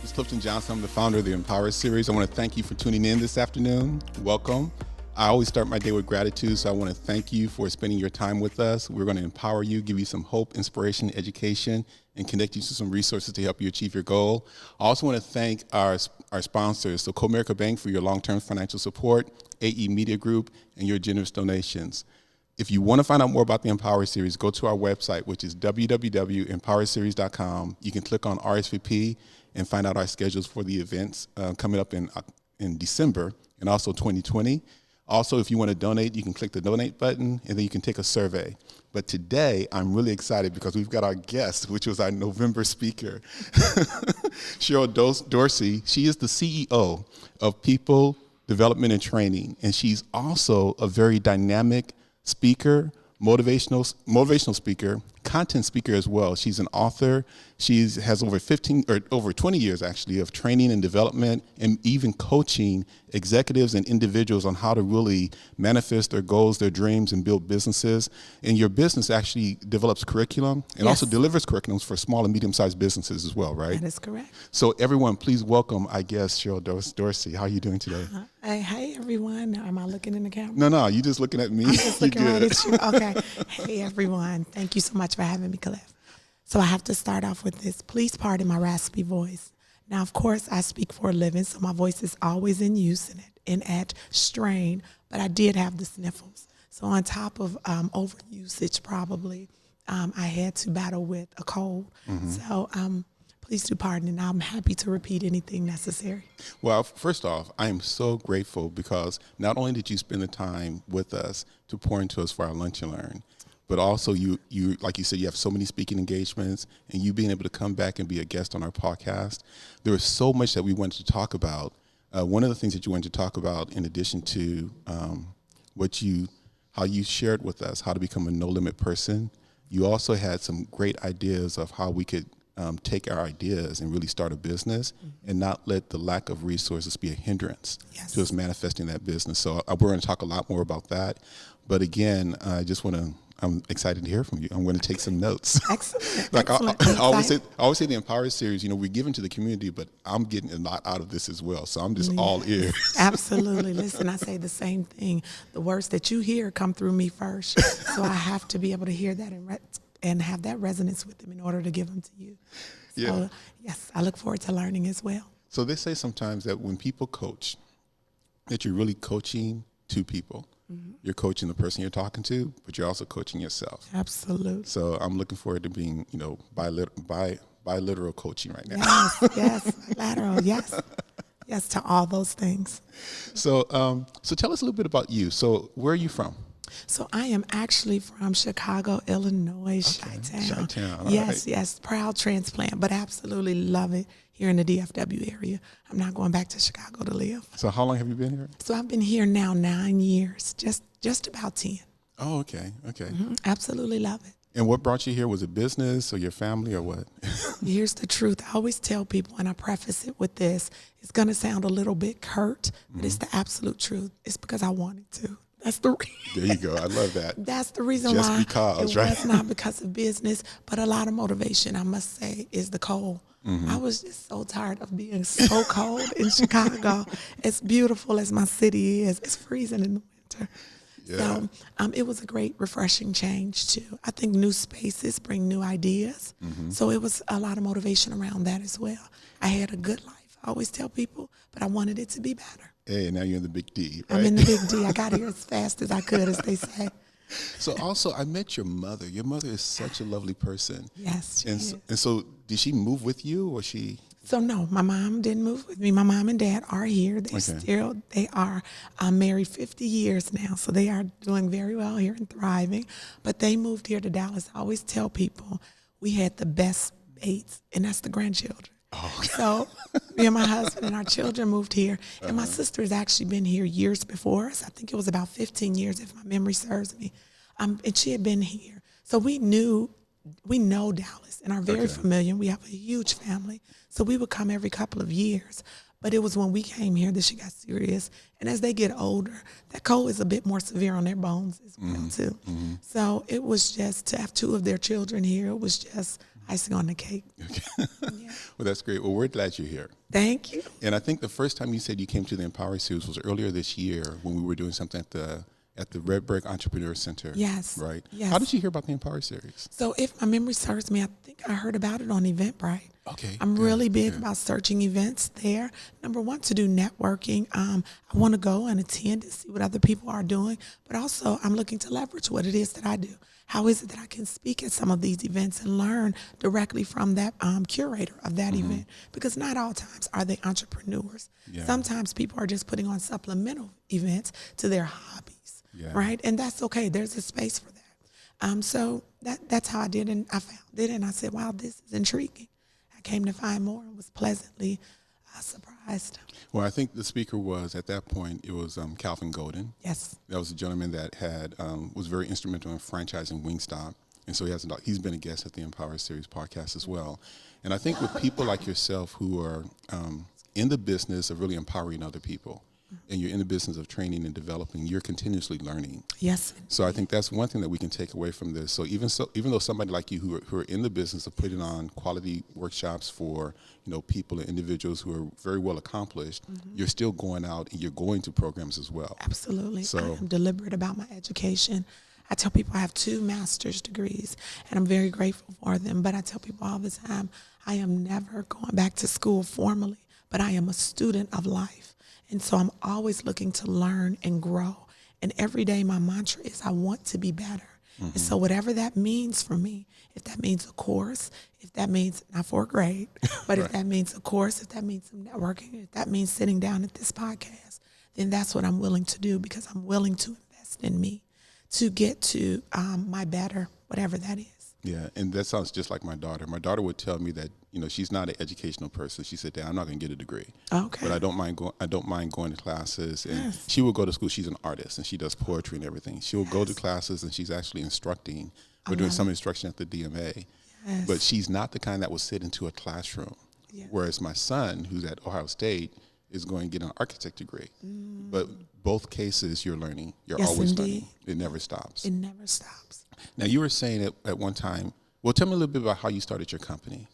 is Clifton Johnson. I'm the founder of the Empire Series. I want to thank you for tuning in this afternoon. Welcome. I always start my day with gratitude, so I want to thank you for spending your time with us. We're going to empower you, give you some hope, inspiration, education, and connect you to some resources to help you achieve your goal. I also want to thank our sponsors, so Comerica Bank for your long-term financial support, AE Media Group, and your generous donations. If you want to find out more about the Empower Series, go to our website, which is www.empowerseries.com. You can click on RSVP and find out our schedules for the events coming up in December and also 2020. Also, if you want to donate, you can click the donate button, and then you can take a survey. But today, I'm really excited because we've got our guest, which was our November speaker, Sherlyn Dorsey. She is the CEO of People Development and Training, and she's also a very dynamic speaker, motivational speaker, content speaker as well. She's an author. She has over 20 years actually of training and development and even coaching executives and individuals on how to really manifest their goals, their dreams, and build businesses. And your business actually develops curriculum and also delivers curriculums for small and medium-sized businesses as well, right? That is correct. So everyone, please welcome, I guess, Sherlyn Dorsey. How are you doing today? Hey, everyone. Am I looking in the camera? No, you're just looking at me. I'm just looking right at you. Okay. Hey, everyone. Thank you so much for having me, Cliff. So I have to start off with this. Please pardon my raspy voice. Now, of course, I speak for a living, so my voice is always in use and at strain, but I did have the sniffles. So on top of overusage probably, I had to battle with a cold. Mm-hmm. So please do pardon, and I'm happy to repeat anything necessary. Well, first off, I am so grateful because not only did you spend the time with us to pour into us for our Lunch and Learn, but also you like you said, you have so many speaking engagements, and you being able to come back and be a guest on our podcast. There was so much that we wanted to talk about. One of the things that you wanted to talk about, in addition to how you shared with us how to become a no-limit person, you also had some great ideas of how we could take our ideas and really start a business and not let the lack of resources be a hindrance to us manifesting that business. So we're going to talk a lot more about that. But again, I'm excited to hear from you. I'm going to take some notes. Excellent. I always say the Empower Series, we're giving to the community, but I'm getting a lot out of this as well. So I'm just all ears. Absolutely. Listen, I say the same thing. The words that you hear come through me first. So I have to be able to hear that and have that resonance with them in order to give them to you. So, yes, I look forward to learning as well. So they say sometimes that when people coach, that you're really coaching two people. Mm-hmm. You're coaching the person you're talking to, but you're also coaching yourself. Absolutely. So I'm looking forward to being, biliteral coaching right now. Yes, bilateral, yes. Yes, to all those things. So tell us a little bit about you. So where are you from? So I am actually from Chicago, Illinois, Chi-Town. Chi-Town. Yes, proud transplant, but absolutely love it here in the DFW area. I'm not going back to Chicago to live. So how long have you been here? So I've been here now 9 years, just about 10. Oh, okay. Mm-hmm. Absolutely love it. And what brought you here? Was it business or your family or what? Here's the truth. I always tell people, and I preface it with this, it's going to sound a little bit curt, but it's the absolute truth. It's because I wanted to. That's the reason. There you go. I love that. That's the reason Just why because, it right? was not because of business, but a lot of motivation, I must say, is the cold. Mm-hmm. I was just so tired of being so cold in Chicago. As beautiful as my city is, it's freezing in the winter. Yeah. So it was a great, refreshing change, too. I think new spaces bring new ideas. Mm-hmm. So it was a lot of motivation around that as well. I had a good life, I always tell people, but I wanted it to be better. Hey, now you're in the big D, right? I'm in the big D. I got here as fast as I could, as they say. So also, I met your mother. Your mother is such a lovely person. Yes, she is. And so did she move with you, or she? So no, my mom didn't move with me. My mom and dad are here. They are married 50 years now, so they are doing very well here and thriving. But they moved here to Dallas. I always tell people we had the best mates, and that's the grandchildren. Oh, okay. So me and my husband and our children moved here, and my sister has actually been here years before us. I think it was about 15 years, if my memory serves me, and she had been here. So we know Dallas and are very familiar. We have a huge family, so we would come every couple of years. But it was when we came here that she got serious. And as they get older, that cold is a bit more severe on their bones as well, too. Mm-hmm. So it was just to have two of their children here. It was just icing on the cake. Okay. Yeah. Well, that's great. Well, we're glad you're here. Thank you. And I think the first time you said you came to the Empire Suze was earlier this year when we were doing something at the Red Brick Entrepreneur Center. Yes. Right? Yes. How did you hear about the Empire Series? So if my memory serves me, I think I heard about it on Eventbrite. Okay. I'm really big good. about searching events there. Number one, to do networking. I want to go and attend and see what other people are doing, but also I'm looking to leverage what it is that I do. How is it that I can speak at some of these events and learn directly from that curator of that event? Because not all times are they entrepreneurs. Yeah. Sometimes people are just putting on supplemental events to their hobbies, Yeah. right? And that's okay. There's a space for that. So that's how I did, and I found it, and I said, wow, this is intriguing. I came to find more and was pleasantly surprised. Well, I think the speaker was, at that point, it was Calvin Golden. Yes. That was a gentleman that had was very instrumental in franchising Wingstop. And so he's been a guest at the Empower Series podcast as well. And I think with people like yourself who are in the business of really empowering other people, and you're in the business of training and developing, you're continuously learning. Yes. So I think that's one thing that we can take away from this. So even though somebody like you who are in the business of putting on quality workshops for people and individuals who are very well accomplished, you're still going out and you're going to programs as well. Absolutely. So I am deliberate about my education. I tell people I have 2 master's degrees, and I'm very grateful for them. But I tell people all the time, I am never going back to school formally, but I am a student of life. And so I'm always looking to learn and grow. And every day my mantra is I want to be better. And so whatever that means for me, if that means a course, if that means not for a grade, but if that means a course, if that means some networking, if that means sitting down at this podcast, then that's what I'm willing to do, because I'm willing to invest in me to get to my better, whatever that is. Yeah, and that sounds just like my daughter. My daughter would tell me that she's not an educational person. She said, "Dad, I'm not going to get a degree, Okay. but I don't mind going to classes." And Yes. she will go to school. She's an artist and she does poetry and everything. She'll go to classes and she's actually instructing. We're doing some instruction at the DMA, Yes. but she's not the kind that will sit into a classroom. Yeah. Whereas my son, who's at Ohio State, is going to get an architect degree. But both cases, you're learning. You're Yes, always indeed. learning. It never stops. It never stops. Now, you were saying at one time, well, tell me a little bit about how you started your company,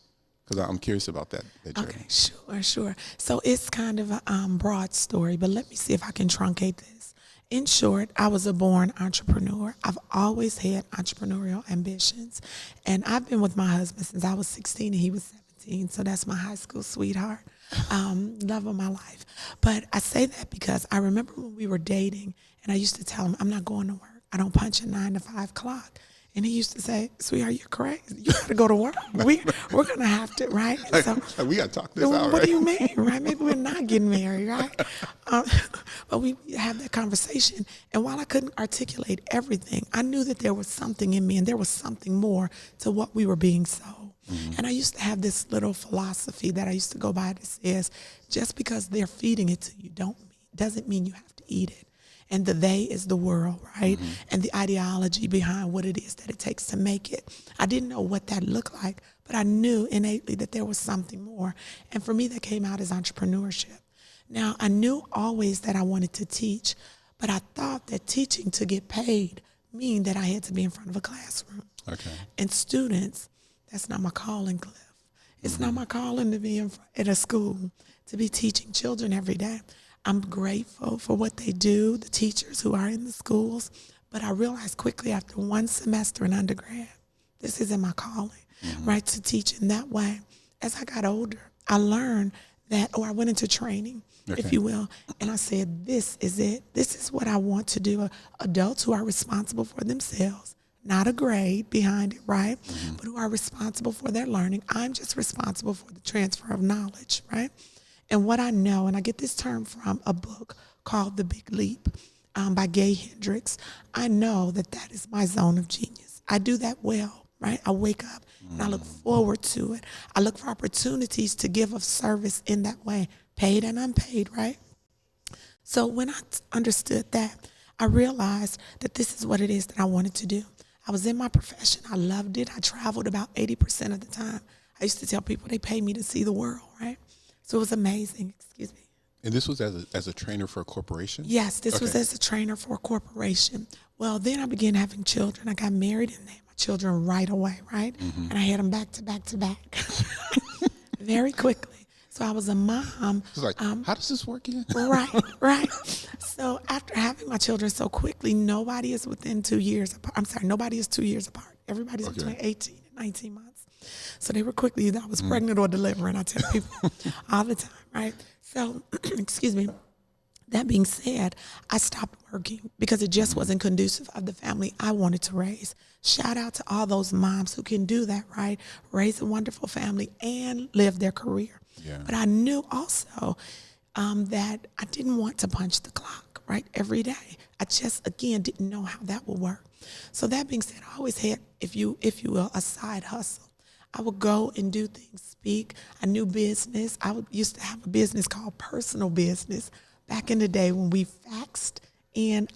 because I'm curious about that journey. Okay, sure. So it's kind of a broad story, but let me see if I can truncate this. In short, I was a born entrepreneur. I've always had entrepreneurial ambitions, and I've been with my husband since I was 16 and he was 17, so that's my high school sweetheart, love of my life. But I say that because I remember when we were dating, and I used to tell him, I'm not going to work. I don't punch a 9 to 5 clock. And he used to say, sweetheart, you're crazy. You got to go to work. We're going to have to, right? And so, We got to talk this out, what right? do you mean, right? Maybe we're not getting married, right? But we have that conversation. And while I couldn't articulate everything, I knew that there was something in me and there was something more to what we were being sold. And I used to have this little philosophy that I used to go by that says, just because they're feeding it to you doesn't mean you have to eat it. And the they is the world, right? And the ideology behind what it is that it takes to make it. I didn't know what that looked like, but I knew innately that there was something more. And for me, that came out as entrepreneurship. Now, I knew always that I wanted to teach, but I thought that teaching to get paid mean that I had to be in front of a classroom. Okay. And students, that's not my calling, Cliff. It's not my calling to be at a school, to be teaching children every day. I'm grateful for what they do, the teachers who are in the schools, but I realized quickly after 1 semester in undergrad, this isn't my calling, right, to teach in that way. As I got older, I learned that, or I went into training, if you will, and I said, this is it. This is what I want to do. Adults who are responsible for themselves, not a grade behind it, right, but who are responsible for their learning. I'm just responsible for the transfer of knowledge, right? And what I know, and I get this term from a book called The Big Leap by Gay Hendricks, I know that that is my zone of genius. I do that well, right? I wake up and I look forward to it. I look for opportunities to give of service in that way, paid and unpaid, right? So when I understood that, I realized that this is what it is that I wanted to do. I was in my profession. I loved it. I traveled about 80% of the time. I used to tell people they pay me to see the world, right? So it was amazing. Excuse me. And this was as a trainer for a corporation? Yes, this was as a trainer for a corporation. Well, then I began having children. I got married and they had my my children right away, right? And I had them back to back to back very quickly. So I was a mom. It's like, how does this work again? Right. So after having my children so quickly, nobody is within 2 years apart. I'm sorry, nobody is 2 years apart. Everybody's between 18 and 19 months. So they were quickly, I was pregnant or delivering, I tell people all the time, right? So, excuse me. That being said, I stopped working because it just wasn't conducive of the family I wanted to raise. Shout out to all those moms who can do that, right? Raise a wonderful family and live their career. Yeah. But I knew also that I didn't want to punch the clock, right, every day. I just, again, didn't know how that would work. So that being said, I always had, if you will, a side hustle. I would go and do things, speak. I knew business. Used to have a business called Personal Business back in the day when we faxed in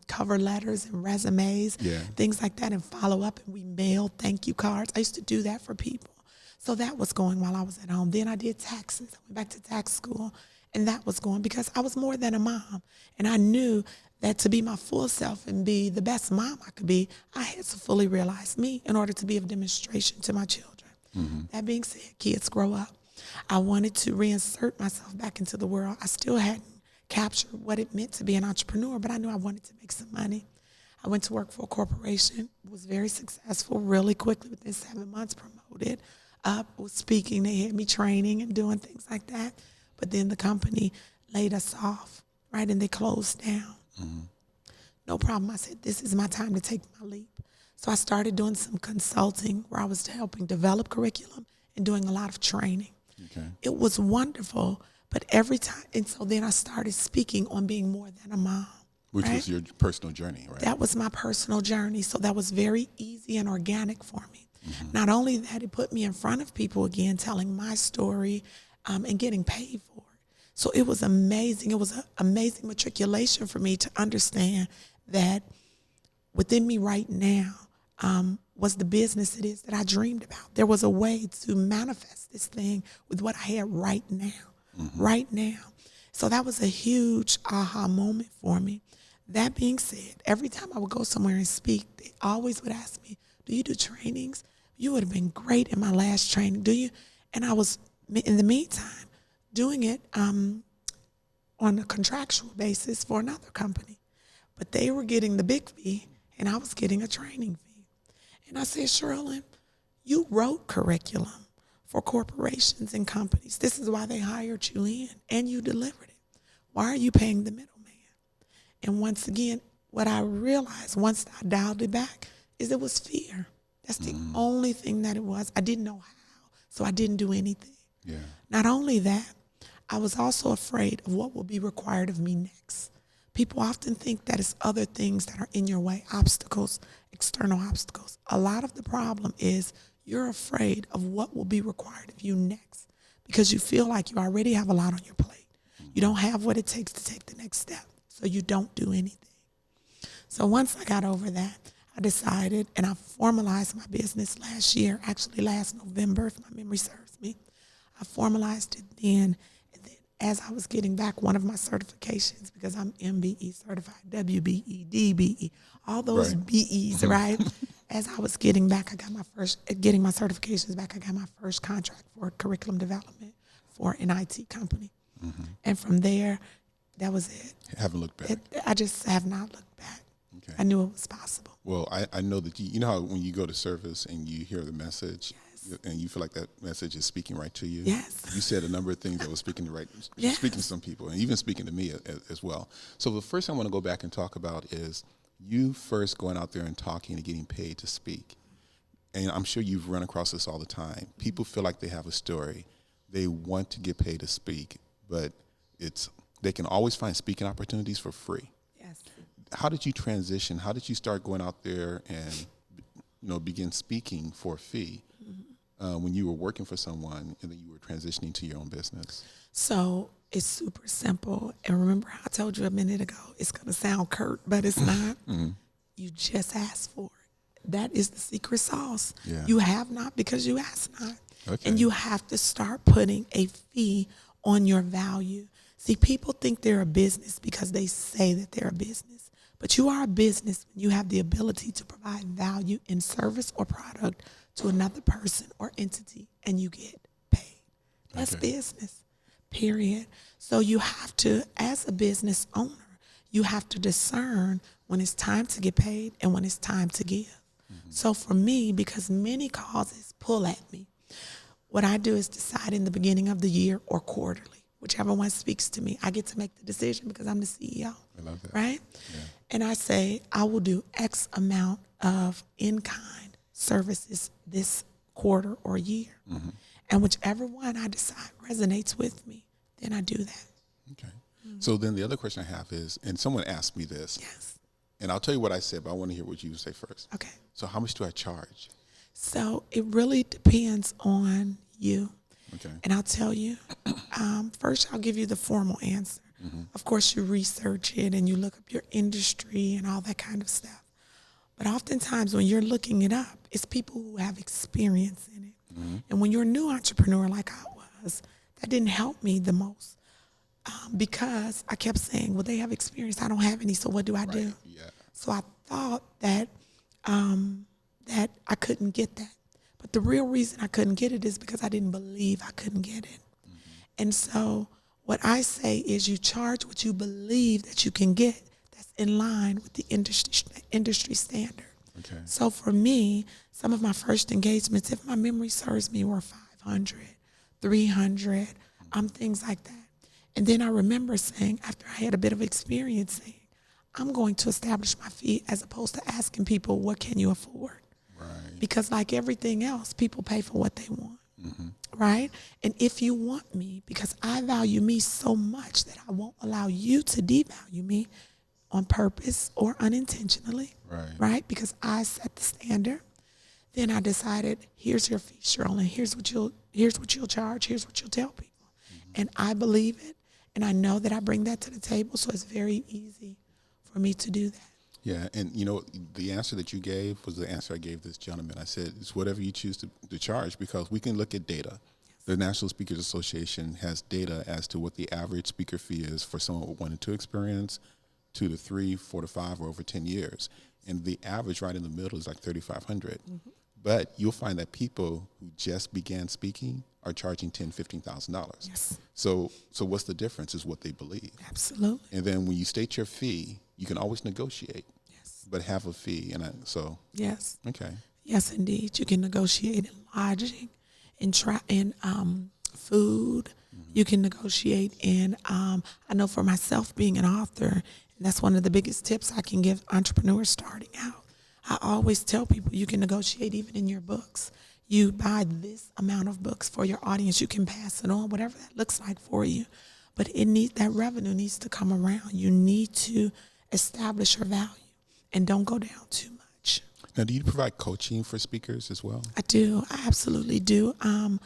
cover letters and resumes, things like that, and follow up, and we mailed thank you cards. I used to do that for people. So that was going while I was at home. Then I did taxes. I went back to tax school, and that was going because I was more than a mom. And I knew that to be my full self and be the best mom I could be, I had to fully realize me in order to be of demonstration to my children. That being said, kids grow up. I wanted to reinsert myself back into the world. I still hadn't captured what it meant to be an entrepreneur, but I knew I wanted to make some money. I went to work for a corporation, was very successful really quickly within 7 months, promoted up, was speaking. They had me training and doing things like that. But then the company laid us off, right, and they closed down. No problem. I said, this is my time to take my leap. So I started doing some consulting where I was helping develop curriculum and doing a lot of training. It was wonderful, but every time, and so then I started speaking on being more than a mom. Which was your personal journey, right? That was my personal journey. So that was very easy and organic for me. Not only that, it put me in front of people again, telling my story and getting paid for it. So it was amazing. It was an amazing matriculation for me to understand that within me right now was the business it is that I dreamed about. There was a way to manifest this thing with what I had right now. So that was a huge aha moment for me. That being said, every time I would go somewhere and speak, they always would ask me, do you do trainings? You would have been great in my last training, do you? And I was, in the meantime, doing it on a contractual basis for another company. But they were getting the big fee, and I was getting a training fee. And I said, Sherlyn, you wrote curriculum for corporations and companies. This is why they hired you in, and you delivered it. Why are you paying the middleman? And once again, what I realized once I dialed it back is it was fear. That's the only thing that it was. I didn't know how, so I didn't do anything. Not only that, I was also afraid of what will be required of me next. People often think that it's other things that are in your way, obstacles, external obstacles. A lot of the problem is you're afraid of what will be required of you next because you feel like you already have a lot on your plate. You don't have what it takes to take the next step, so you don't do anything. So once I got over that, I decided, and I formalized my business last year, actually last November, if my memory serves me. I formalized it then, and then as I was getting back one of my certifications, because I'm MBE certified, WBE, DBE, all those BEs, right? As I was getting back, getting my certifications back, I got my first contract for curriculum development for an IT company. And from there, that was it. Haven't looked back. I just have not looked back. Okay. I knew it was possible. Well, I know that you know how when you go to service and you hear the message, and you feel like that message is speaking right to you. Yes. You said a number of things that was speaking speaking to some people, and even speaking to me as well. So the first thing I want to go back and talk about is you first going out there and talking and getting paid to speak. And I'm sure you've run across this all the time. People feel like they have a story. They want to get paid to speak, but they can always find speaking opportunities for free. Yes. How did you transition? How did you start going out there and begin speaking for a fee when you were working for someone and then you were transitioning to your own business? So it's super simple. And remember how I told you a minute ago, it's going to sound curt, but it's not. You just ask for it. That is the secret sauce. Yeah. You have not because you ask not. Okay. And you have to start putting a fee on your value. See, people think they're a business because they say that they're a business, But you are a business when you have the ability to provide value in service or product to another person or entity, and you get paid. That's business, period. So you have to, as a business owner, you have to discern when it's time to get paid and when it's time to give. So for me, because many causes pull at me, what I do is decide in the beginning of the year or quarterly, whichever one speaks to me. I get to make the decision because I'm the CEO. I love that. Right? Yeah. And I say, I will do X amount of in-kind services this quarter or year. And whichever one I decide resonates with me, then I do that. Okay. So then the other question I have is, and someone asked me this. Yes. And I'll tell you what I said, but I want to hear what you say first. Okay. So how much do I charge? So it really depends on you. Okay. And I'll tell you, first I'll give you the formal answer. Of course, you research it and you look up your industry and all that kind of stuff. But oftentimes when you're looking it up, it's people who have experience in it. And when you're a new entrepreneur like I was, that didn't help me the most because I kept saying, well, they have experience. I don't have any, so what do I do? Yeah. So I thought that that I couldn't get that. But the real reason I couldn't get it is because I didn't believe I couldn't get it. And so what I say is you charge what you believe that you can get that's in line with the industry standard. Okay. So for me, some of my first engagements, if my memory serves me, were 500, 300, things like that. And then I remember saying, after I had a bit of experience, saying, I'm going to establish my fee as opposed to asking people, what can you afford? Right. Because like everything else, people pay for what they want, right? And if you want me, because I value me so much that I won't allow you to devalue me on purpose or unintentionally, right? Because I set the standard. Then I decided, here's your fee, Sherlyn. Here's what you'll charge. Here's what you'll tell people. And I believe it, and I know that I bring that to the table, so it's very easy for me to do that. Yeah, and you know, the answer that you gave was the answer I gave this gentleman. I said, it's whatever you choose to charge, because we can look at data. The National Speakers Association has data as to what the average speaker fee is for someone with 1 and 2 experience, 2 to 3, 4 to 5, or over 10 years. And the average right in the middle is like $3,500. But you'll find that people who just began speaking are charging $10,000, $15,000. Yes. So what's the difference is what they believe. Absolutely. And then when you state your fee, you can always negotiate, Yes. but have a fee. And Yes. Okay. Yes, indeed. You can negotiate in lodging, in food. You can negotiate in, I know for myself being an author, and that's one of the biggest tips I can give entrepreneurs starting out. I always tell people you can negotiate even in your books. You buy this amount of books for your audience. You can pass it on, whatever that looks like for you. But that revenue needs to come around. You need to establish your value and don't go down too much. Now, do you provide coaching for speakers as well? I do. I absolutely do. I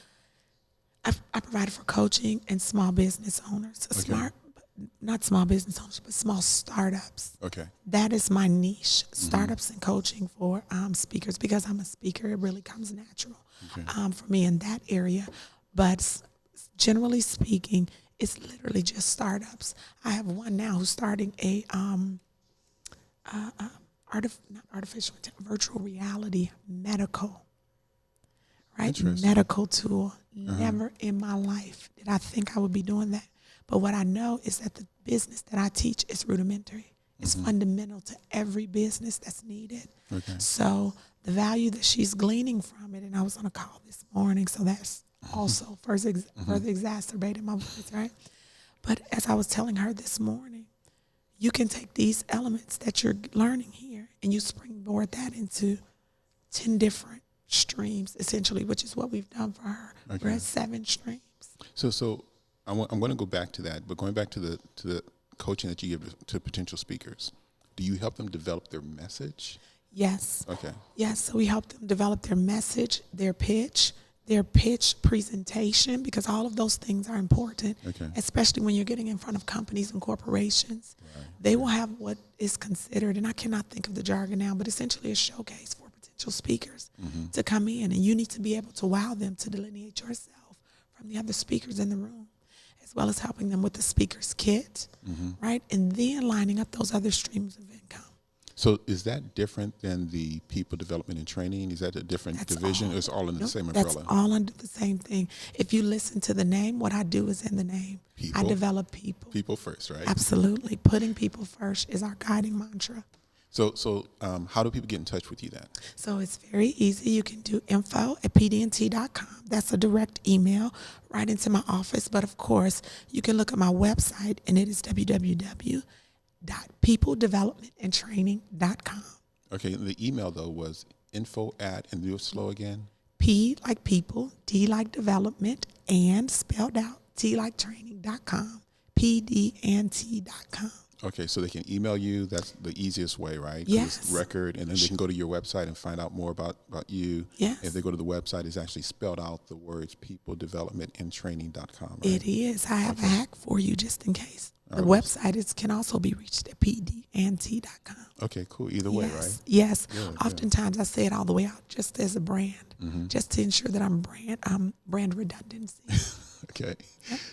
provide for coaching and small business owners, not small business owners, but small startups. Okay. That is my niche, startups and coaching for speakers. Because I'm a speaker, it really comes natural for me in that area. But generally speaking, it's literally just startups. I have one now who's starting a virtual reality medical, medical tool. Never in my life did I think I would be doing that. But what I know is that the business that I teach is rudimentary. It's fundamental to every business that's needed. Okay. So the value that she's gleaning from it, and I was on a call this morning, so that's also further exacerbated my voice, right? But as I was telling her this morning, you can take these elements that you're learning here and you springboard that into 10 different streams, essentially, which is what we've done for her. Okay. We're at 7 streams. So I'm going to go back to that, but going back to the coaching that you give to potential speakers, do you help them develop their message? Yes. Okay. Yes, so we help them develop their message, their pitch presentation, because all of those things are important, especially when you're getting in front of companies and corporations. Right. They will have what is considered, and I cannot think of the jargon now, but essentially a showcase for potential speakers to come in, and you need to be able to wow them, to delineate yourself from the other speakers in the room. as well as helping them with the speaker's kit, right? And then lining up those other streams of income. So is that different than the people development and training? Is that a different division? Or it's all under the same umbrella? That's all under the same thing. If you listen to the name, what I do is in the name. People. I develop people. People first, right? Absolutely. Putting people first is our guiding mantra. So how do people get in touch with you then? So it's very easy. You can do info@pdnt.com. That's a direct email right into my office. But of course, you can look at my website, and it is www.peopledevelopmentandtraining.com. Okay, the email though was info@, and do it slow again. P like people, D like development, and spelled out, T like training.com, pdnt.com. Okay, so they can email you. That's the easiest way, right? Yes. Record, and then they can go to your website and find out more about you. Yes. If they go to the website, it's actually spelled out the words peopledevelopmentandtraining.com, right? It is. I have a hack for you just in case. The website can also be reached at pdnt.com. Okay, cool. Either way, Yes. right? Yes. Good, Oftentimes I say it all the way out just as a brand, just to ensure that I'm brand redundancy. Okay.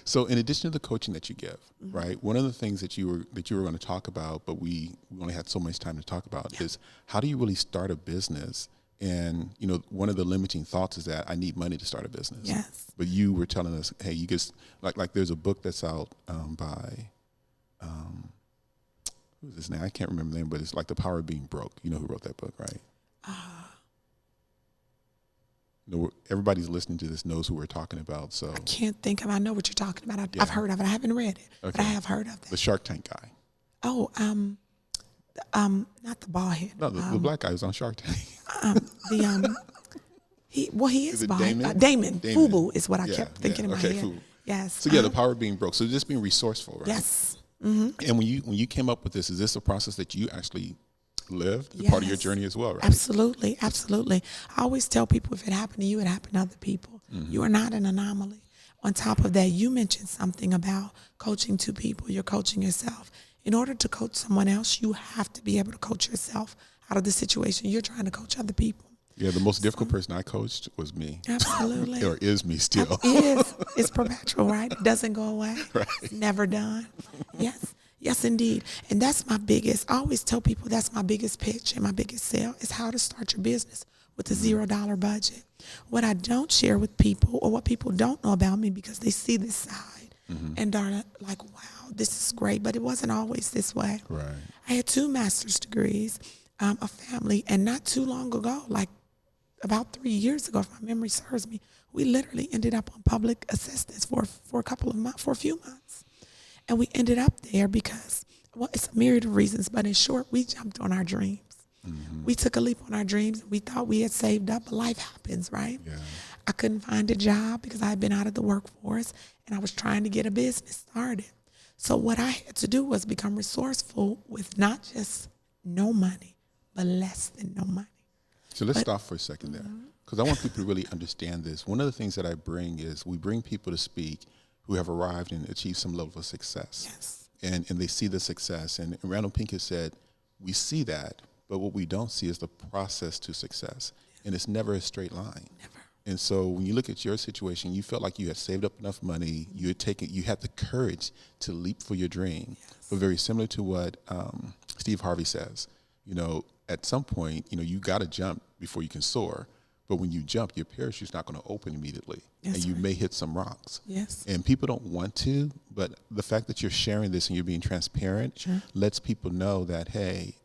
So in addition to the coaching that you give, right, one of the things that you were going to talk about, but we only had so much time to talk about, is how do you really start a business? And, one of the limiting thoughts is that I need money to start a business. Yes. But you were telling us, hey, you just, like there's a book that's out by, who's his name? I can't remember the name, but it's like The Power of Being Broke. You know who wrote that book, right? Everybody's listening to this knows who we're talking about. So I can't think of. I know what you're talking about. I've heard of it. I haven't read it, but I have heard of the it. Shark Tank guy. Oh, not the bald head. No, the black guy who's on Shark Tank. He is it bald. Damon? Damon. Damon. FUBU is what I kept thinking in my head. FUBU. Yes. So the power of being broke. So just being resourceful, right? Yes. And when you came up with this, is this a process that you actually lived? Part of your journey as well, right? Absolutely. Absolutely. I always tell people if it happened to you, it happened to other people. You are not an anomaly. On top of that, you mentioned something about coaching two people. You're coaching yourself. In order to coach someone else, you have to be able to coach yourself out of the situation. You're trying to coach other people. Yeah, the most difficult person I coached was me. Absolutely. Or is me still. It is. It's perpetual, right? It doesn't go away. Right. It's never done. Yes. Yes, indeed. And that's my biggest, I always tell people that's my biggest pitch and my biggest sell is how to start your business with a $0 budget. What I don't share with people, or what people don't know about me because they see this side and are like, wow, this is great, but it wasn't always this way. Right. I had 2 master's degrees, a family, and not too long ago, like about 3 years ago, if my memory serves me, we literally ended up on public assistance for a few months. And we ended up there because, well, it's a myriad of reasons, but in short, we jumped on our dreams. We took a leap on our dreams. We thought we had saved up, but life happens, right? Yeah. I couldn't find a job because I had been out of the workforce, and I was trying to get a business started. So what I had to do was become resourceful with not just no money, but less than no money. So let's stop for a second there, because I want people to really understand this. One of the things that I bring is we bring people to speak who have arrived and achieved some level of success. Yes. And they see the success. And Randall Pinkett said, we see that, but what we don't see is the process to success. And it's never a straight line. Never. And so when you look at your situation, you felt like you had saved up enough money, you had the courage to leap for your dream. Yes. But very similar to what Steve Harvey says, at some point, you got to jump before you can soar. But when you jump, your parachute's not going to open immediately. Yes, and you right. may hit some rocks. Yes. And people don't want to, but the fact that you're sharing this and you're being transparent lets people know that, hey,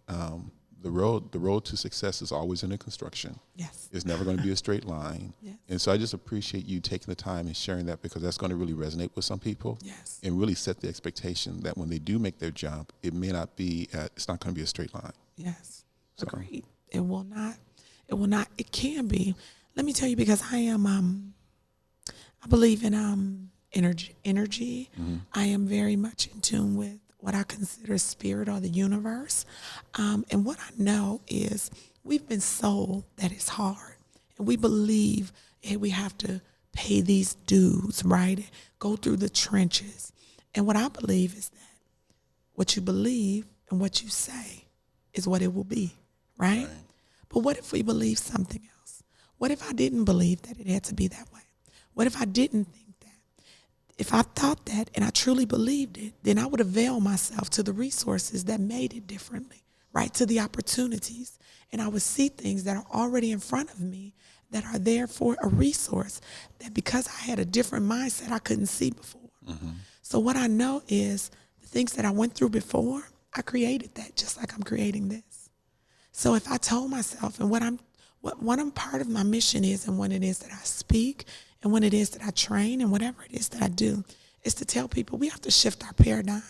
the road to success is always under construction. Yes. It's never going to be a straight line. Yes. And so I just appreciate you taking the time and sharing that, because that's going to really resonate with some people. Yes. And really set the expectation that when they do make their jump, it's not going to be a straight line. Yes. So. Agreed. It will not. It can be. Let me tell you, because I am, I believe in energy. I am very much in tune with what I consider spirit or the universe. And what I know is we've been sold that it's hard. And we believe, hey, we have to pay these dues, right? Go through the trenches. And what I believe is that what you believe and what you say is what it will be, right? But what if we believe something else? What if I didn't believe that it had to be that way? What if I didn't think that if I thought that and I truly believed it, then I would avail myself to the resources that made it differently, right? To the opportunities. And I would see things that are already in front of me that are there for a resource that because I had a different mindset, I couldn't see before. So what I know is the things that I went through before, I created that just like I'm creating this. So if I told myself and what I'm part of my mission is and what it is that I speak and what it is that I train and whatever it is that I do is to tell people we have to shift our paradigm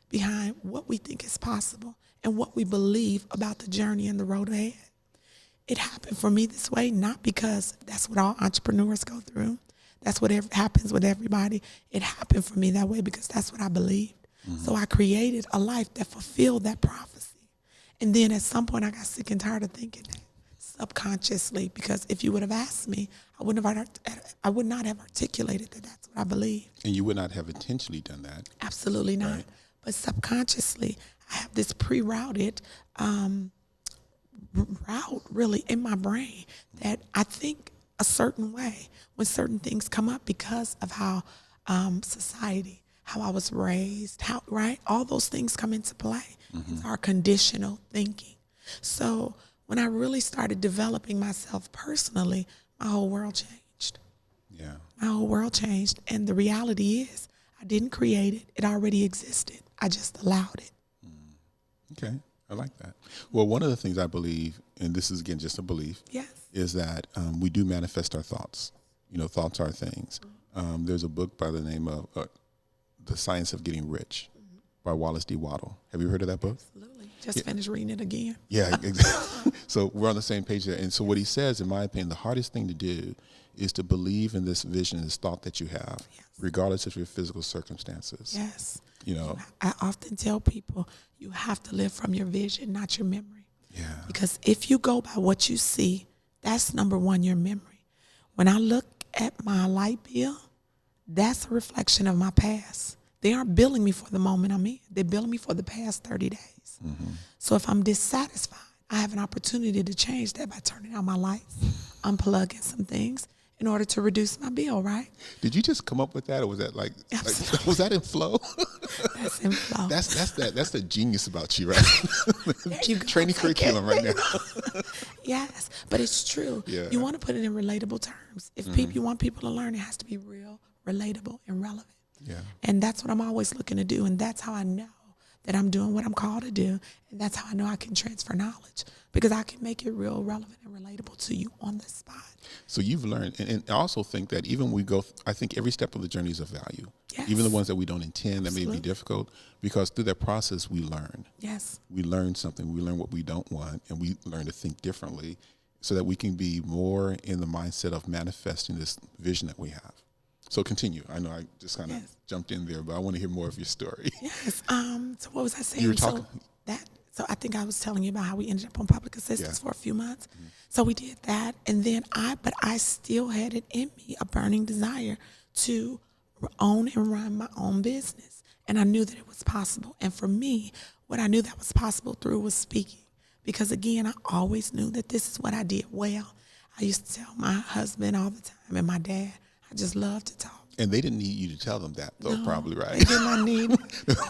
behind what we think is possible and what we believe about the journey and the road ahead. It happened for me this way, not because that's what all entrepreneurs go through. That's what happens with everybody. It happened for me that way because that's what I believed. So I created a life that fulfilled that prophecy. And then at some point I got sick and tired of thinking that subconsciously, because if you would have asked me, I would not have articulated that that's what I believe. And you would not have intentionally done that. Absolutely not. Right. But subconsciously, I have this pre-routed route really in my brain that I think a certain way when certain things come up because of how society, how I was raised, right? All those things come into play. It's our conditional thinking. So when I really started developing myself personally, my whole world changed. Yeah. My whole world changed. And the reality is I didn't create it. It already existed. I just allowed it. Okay. I like that. Well, one of the things I believe, and this is, again, just a belief, is that we do manifest our thoughts. Thoughts are things. There's a book by the name of The Science of Getting Rich by Wallace D. Waddell. Have you heard of that book? Absolutely. Just finished reading it again. Yeah, exactly. So we're on the same page there. And so what he says, in my opinion, the hardest thing to do is to believe in this vision, this thought that you have, regardless of your physical circumstances. Yes. I often tell people you have to live from your vision, not your memory. Yeah. Because if you go by what you see, that's number one, your memory. When I look at my light bill, that's a reflection of my past. They aren't billing me for the moment I'm in. They're billing me for the past 30 days. Mm-hmm. So if I'm dissatisfied, I have an opportunity to change that by turning out my lights, unplugging some things in order to reduce my bill, right? Did you just come up with that, or was that like was that in flow? That's in flow. That's the genius about you, right? Training curriculum right now. Yes, but it's true. Yeah. You want to put it in relatable terms. If you want people to learn, it has to be real, relatable, and relevant. Yeah. And that's what I'm always looking to do, and that's how I know that I'm doing what I'm called to do, and that's how I know I can transfer knowledge, because I can make it real, relevant, and relatable to you on the spot. So you've learned, and I also think that even we go, I think every step of the journey is of value. Yes. Even the ones that we don't intend, that Absolutely. may be difficult, because through that process we learn. Yes. We learn something, we learn what we don't want, and we learn to think differently so that we can be more in the mindset of manifesting this vision that we have. So continue. I know I just kind of jumped in there, but I want to hear more of your story. Yes. So what was I saying? You were talking. So I think I was telling you about how we ended up on public assistance for a few months. Mm-hmm. So we did that, and then I still had it in me, a burning desire to own and run my own business, and I knew that it was possible. And for me, what I knew that was possible through was speaking, because again, I always knew that this is what I did well. I used to tell my husband all the time and my dad, I just love to talk. And they didn't need you to tell them that, though, probably, right? They did not need it.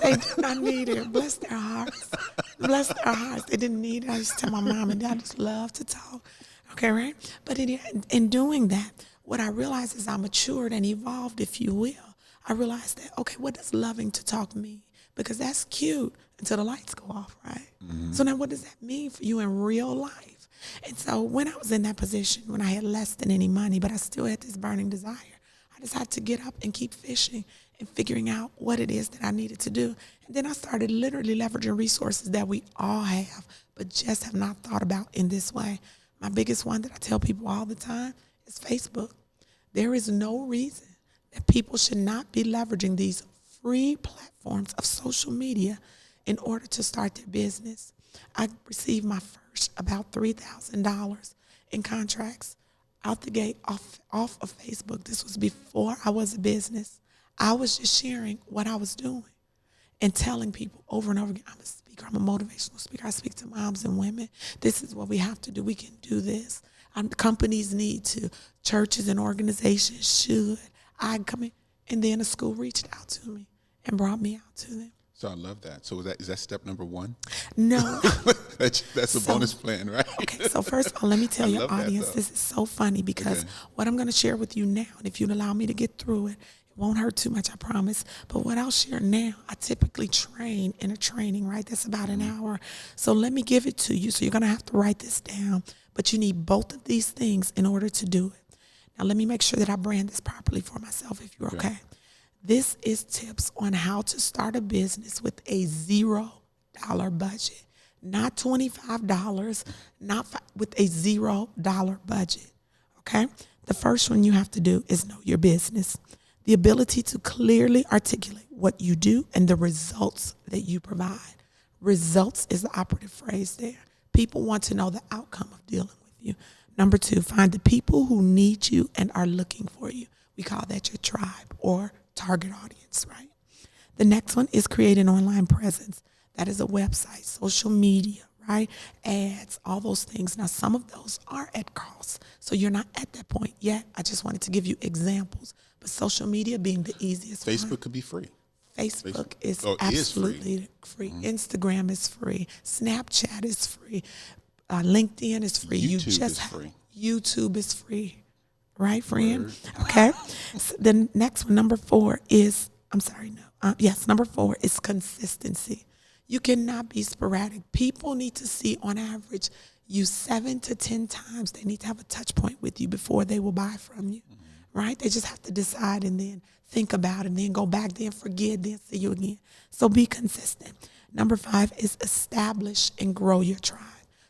They did not need it. Bless their hearts. Bless their hearts. They didn't need it. I used to tell my mom and dad, I just love to talk. Okay, right? But in doing that, what I realized is I matured and evolved, if you will. I realized that, okay, what does loving to talk mean? Because that's cute until the lights go off, right? Mm-hmm. So now what does that mean for you in real life? And so when I was in that position, when I had less than any money, but I still had this burning desire, I decided to get up and keep fishing and figuring out what it is that I needed to do. And then I started literally leveraging resources that we all have, but just have not thought about in this way. My biggest one that I tell people all the time is Facebook. There is no reason that people should not be leveraging these free platforms of social media in order to start their business. I received my first about $3,000 in contracts out the gate off of Facebook. This was before I was a business. I was just sharing what I was doing and telling people over and over again, I'm a speaker, I'm a motivational speaker. I speak to moms and women. This is what we have to do. We can do this. Companies need to, churches and organizations should. I come in And then a school reached out to me and brought me out to them. So I love that. So is that step number one? No. that's a bonus plan, right? Okay, so first of all, let me tell your love that, audience, though. this is so funny because Okay. what I'm going to share with you now, and if you'd allow me to get through it, it won't hurt too much, I promise. But what I'll share now, I typically train in a training, right? That's about an hour. So let me give it to you. So you're going to have to write this down. But you need both of these things in order to do it. Now, let me make sure that I brand this properly for myself, if you're okay. This is tips on how to start a business with a $0 budget, not $25, with a $0 budget, okay? The first one you have to do is know your business, the ability to clearly articulate what you do and the results that you provide. Results is the operative phrase there. People want to know the outcome of dealing with you. Number two, find the people who need you and are looking for you. We call that your tribe or target audience, right? The next one is create an online presence. That is a website, social media, right? Ads, all those things. Now, some of those are at cost, so you're not at that point yet. I just wanted to give you examples, but social media being the easiest one. Facebook could be free. Facebook is Oh, it is free. absolutely free. Instagram is free. Snapchat is free. LinkedIn is free. YouTube is free. Right, friend? Okay. So the next one, number four is consistency. You cannot be sporadic. People need to see, on average, you 7 to 10 times. They need to have a touch point with you before they will buy from you, right? They just have to decide and then think about it, and then go back, then forget, then see you again. So be consistent. Number 5 is establish and grow your tribe.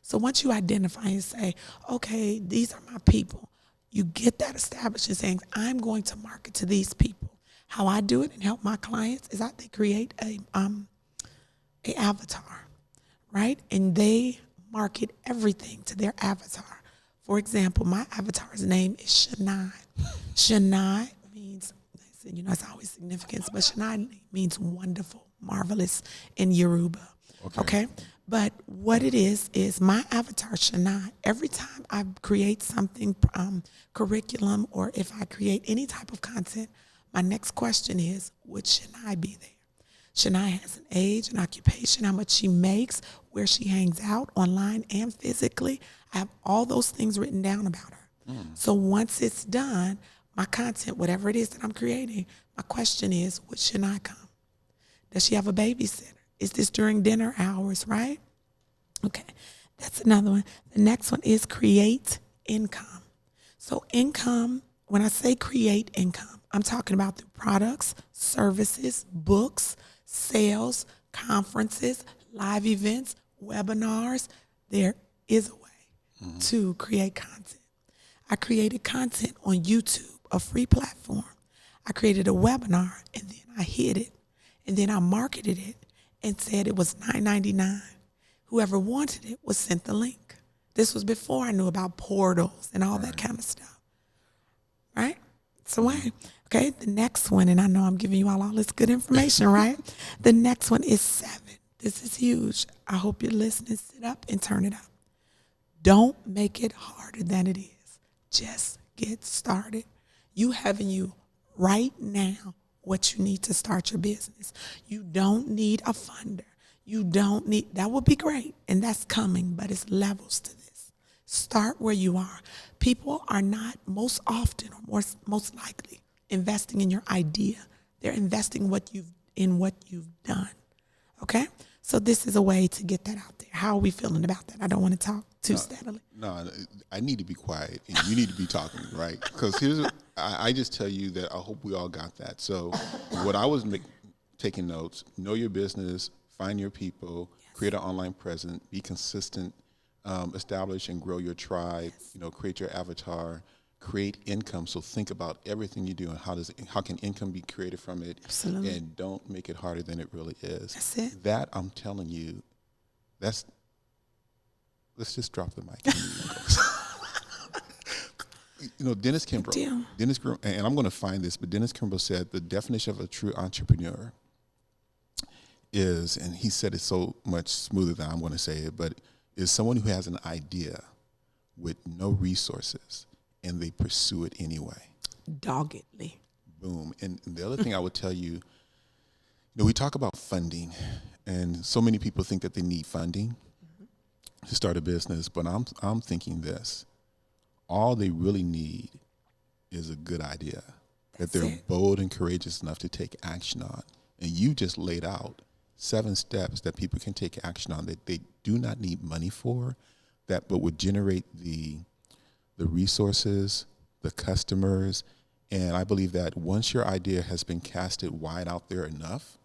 So once you identify and say, okay, these are my people, you get that established and saying, I'm going to market to these people. How I do it and help my clients is they create a avatar, right? And they market everything to their avatar. For example, my avatar's name is Shania. Shania means, it's always significance, but Shania means wonderful, marvelous in Yoruba, okay? But what it is my avatar, Shania, every time I create something, curriculum, or if I create any type of content, my next question is, would Shania be there? Shania has an age, an occupation, how much she makes, where she hangs out, online and physically. I have all those things written down about her. So once it's done, my content, whatever it is that I'm creating, my question is, would Shania come? Does she have a babysitter? Is this during dinner hours, right? Okay, that's another one. The next one is create income. So income, when I say create income, I'm talking about through products, services, books, sales, conferences, live events, webinars. There is a way to create content. I created content on YouTube, a free platform. I created a webinar, and then I hid it, and then I marketed it and said it was $9.99. Whoever wanted it was sent the link. This was before I knew about portals and all that kind of stuff, right? So okay, the next one, and I know I'm giving you all this good information, right? The next one is 7. This is huge. I hope you're listening. Sit up and turn it up. Don't make it harder than it is. Just get started. You have in you right now what you need to start your business. You don't need a funder. You don't need, that would be great, and that's coming, but it's levels to this. Start where you are. People are not most often or most likely investing in your idea. They're investing in what you've done, okay? So this is a way to get that out there. How are we feeling about that? I don't want to talk too steadily. No, I need to be quiet, and you need to be talking, right? Because I just tell you that I hope we all got that. So what I was taking notes, know your business, find your people, create an online presence, be consistent, establish and grow your tribe, create your avatar, create income. So think about everything you do and how can income be created from it. Absolutely. And don't make it harder than it really is. That's it. That, I'm telling you, let's just drop the mic. Dennis Kimbrough, and I'm going to find this, but Dennis Kimbrough said the definition of a true entrepreneur is, and he said it so much smoother than I'm going to say it, but is someone who has an idea with no resources and they pursue it anyway. Doggedly. boom. And the other thing I would tell you, we talk about funding, and so many people think that they need funding to start a business, but I'm thinking this. All they really need is a good idea that they're bold and courageous enough to take action on. And you just laid out 7 steps that people can take action on that they do not need money for, but would generate the resources, the customers. And I believe that once your idea has been casted wide out there enough,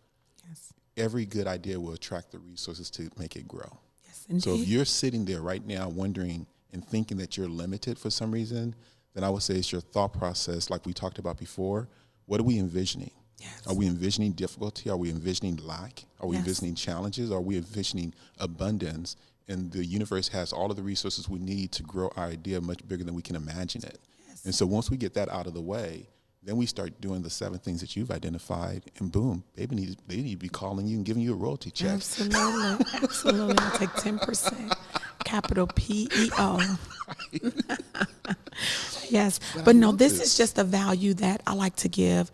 every good idea will attract the resources to make it grow. Yes, indeed. So if you're sitting there right now wondering and thinking that you're limited for some reason, then I would say it's your thought process, like we talked about before. What are we envisioning? Yes. Are we envisioning difficulty? Are we envisioning lack? Are we envisioning challenges? Are we envisioning abundance? And the universe has all of the resources we need to grow our idea much bigger than we can imagine it. Yes. And so once we get that out of the way, then we start doing the 7 things that you've identified, and boom, they need to be calling you and giving you a royalty check. Absolutely, absolutely. I'll take 10%, capital PEO. Yes, but no, this is just a value that I like to give.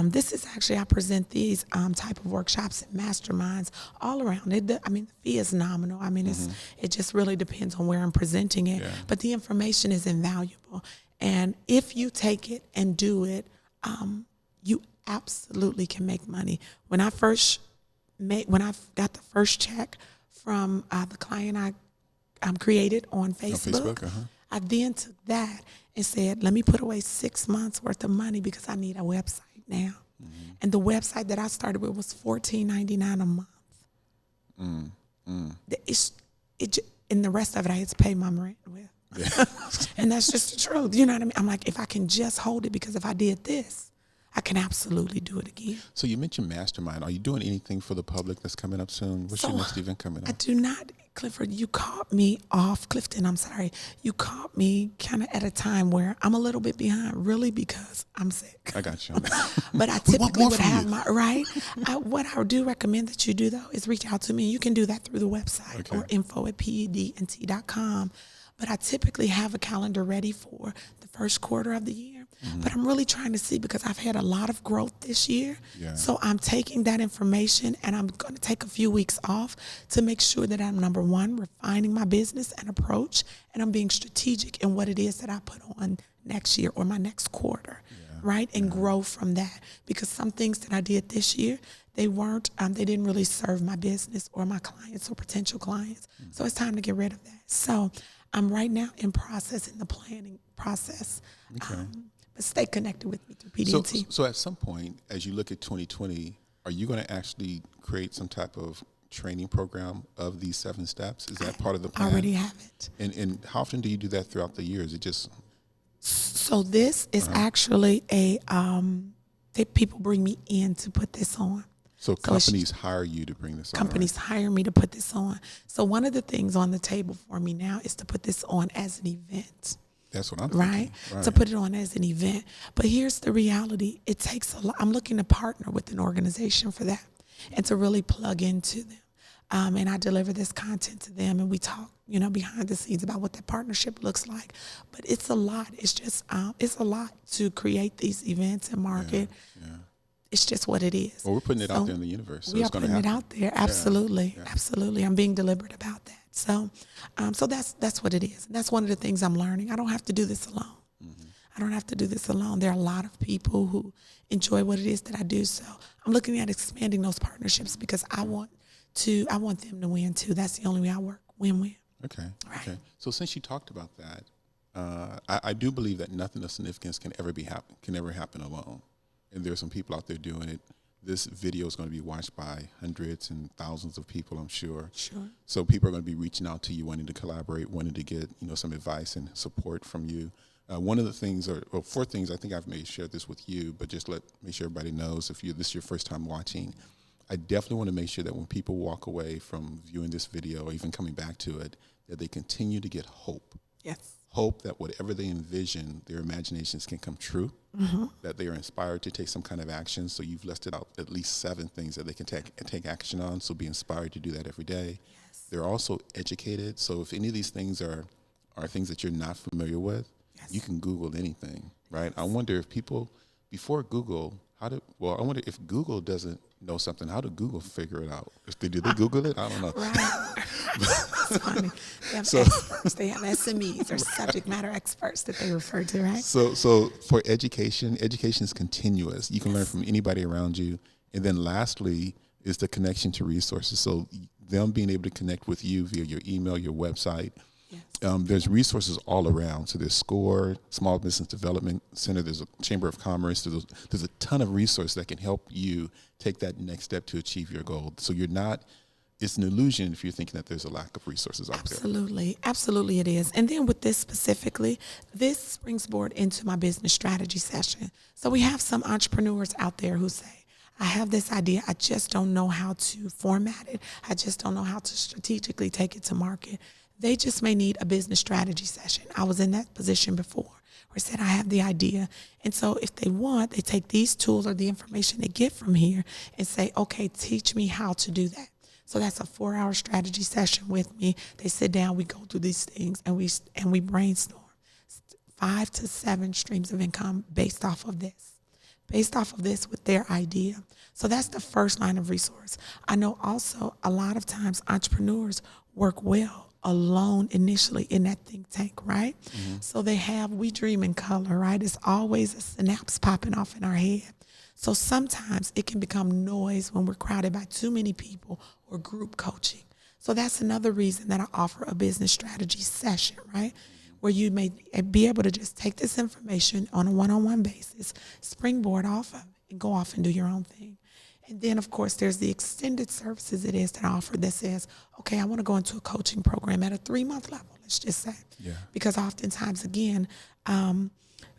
This is actually, I present these type of workshops and masterminds all around. The fee is nominal. It just really depends on where I'm presenting it. Yeah. But the information is invaluable. And if you take it and do it, you absolutely can make money. When I got the first check from the client I created on Facebook, I then took that and said, let me put away 6 months worth of money because I need a website now. Mm-hmm. And the website that I started with was $14.99 a month. And the rest of it I had to pay my rent with. Yeah. And that's just the truth. You know what I mean? I'm like, if I can just hold it, because if I did this, I can absolutely do it again. So you mentioned Mastermind. Are you doing anything for the public that's coming up soon? What's your next event coming up? I do not, Clifford. You caught me off, Clifton. I'm sorry. You caught me kind of at a time where I'm a little bit behind, really, because I'm sick. I got you. But I typically would have what I do recommend that you do, though, is reach out to me. You can do that through the website or info@pednt.com. But I typically have a calendar ready for the first quarter of the year. Mm-hmm. But I'm really trying to see, because I've had a lot of growth this year. Yeah. So I'm taking that information and I'm going to take a few weeks off to make sure that I'm, number one, refining my business and approach, and I'm being strategic in what it is that I put on next year or my next quarter, right? And grow from that. Because some things that I did this year, they didn't really serve my business or my clients or potential clients. Mm-hmm. So it's time to get rid of that. So I'm right now in the planning process. Okay. But stay connected with me through PDT. So at some point, as you look at 2020, are you going to actually create some type of training program of these 7 steps? Is that part of the plan? I already have it. And how often do you do that throughout the year? Is it just... So this is actually people bring me in to put this on. So companies hire you to bring this on? Companies hire me to put this on. So one of the things on the table for me now is to put this on as an event. That's what I'm thinking. Right? To put it on as an event. But here's the reality. It takes a lot. I'm looking to partner with an organization for that and to really plug into them. And I deliver this content to them, and we talk, behind the scenes about what that partnership looks like. But it's a lot. It's just, it's a lot to create these events and market. Yeah. It's just what it is. Well, we're putting it out there in the universe. So we are putting it out there. Absolutely. Yeah. Absolutely. I'm being deliberate about that. So that's what it is. And that's one of the things I'm learning. I don't have to do this alone. Mm-hmm. I don't have to do this alone. There are a lot of people who enjoy what it is that I do. So I'm looking at expanding those partnerships because I want them to win too. That's the only way I work. Win-win. Okay. Right. Okay. So since you talked about that, I do believe that nothing of significance can ever happen alone. And there are some people out there doing it. This video is going to be watched by hundreds and thousands of people, I'm sure. Sure. So people are going to be reaching out to you, wanting to collaborate, wanting to get some advice and support from you. One of the things, or 4 things, I think I've shared this with you, but just make sure everybody knows, this is your first time watching, I definitely want to make sure that when people walk away from viewing this video or even coming back to it, that they continue to get hope. Yes. Hope that whatever they envision, their imaginations can come true, that they are inspired to take some kind of action. So you've listed out at least 7 things that they can take action on, so be inspired to do that every day. Yes. They're also educated, so if any of these things are things that you're not familiar with, you can Google anything, right? I wonder if people before Google, I wonder if Google doesn't know something, how did Google figure it out? Did they Google it? I don't know. Right. That's funny. They have So- experts. They have SMEs or subject matter experts that they refer to, right? So for education is continuous. You can learn from anybody around you. And then lastly is the connection to resources. So them being able to connect with you via your email, your website. Yes. There's resources all around. So there's SCORE, Small Business Development Center. There's a Chamber of Commerce. There's a ton of resources that can help you take that next step to achieve your goal. So it's an illusion if you're thinking that there's a lack of resources out there. Absolutely it is. And then with this specifically, this springboard into my business strategy session. So we have some entrepreneurs out there who say, I have this idea, I just don't know how to format it. I just don't know how to strategically take it to market. They just may need a business strategy session. I was in that position before where I said, I have the idea. And so if they want, they take these tools or the information they get from here and say, okay, teach me how to do that. So that's a 4-hour strategy session with me. They sit down, we go through these things, and we brainstorm 5 to 7 streams of income based off of this with their idea. So that's the first line of resource. I know also a lot of times entrepreneurs work well alone initially in that think tank, right? Mm-hmm. So we dream in color, right? It's always a synapse popping off in our head. So sometimes it can become noise when we're crowded by too many people or group coaching. So that's another reason that I offer a business strategy session, right? Where you may be able to just take this information on a one-on-one basis, springboard off of it, and go off and do your own thing. And then, of course, there's the extended services it is that I offer that says, okay, I want to go into a coaching program at a 3-month level, let's just say. Yeah. Because oftentimes, again,